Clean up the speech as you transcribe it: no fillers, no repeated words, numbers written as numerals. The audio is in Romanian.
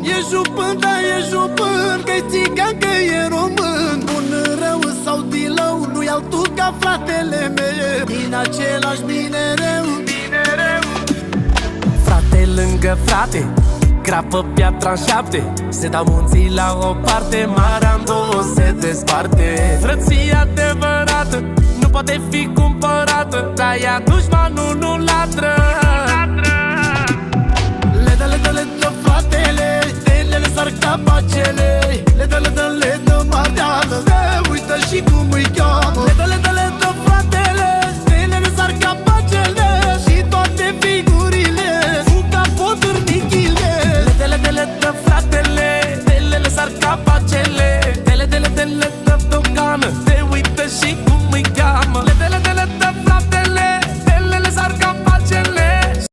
E jupân, da, e jupân, că-i țigan, că e român. Bun, rău sau dilău, nu-i altul ca fratele meu. Din același minereu, frate lângă frate, grapă piatra în șapte, se dau munții la o parte, marea în două se desparte. Frăția adevărată nu poate fi cumpărată, dar ea dușmanul nu latră.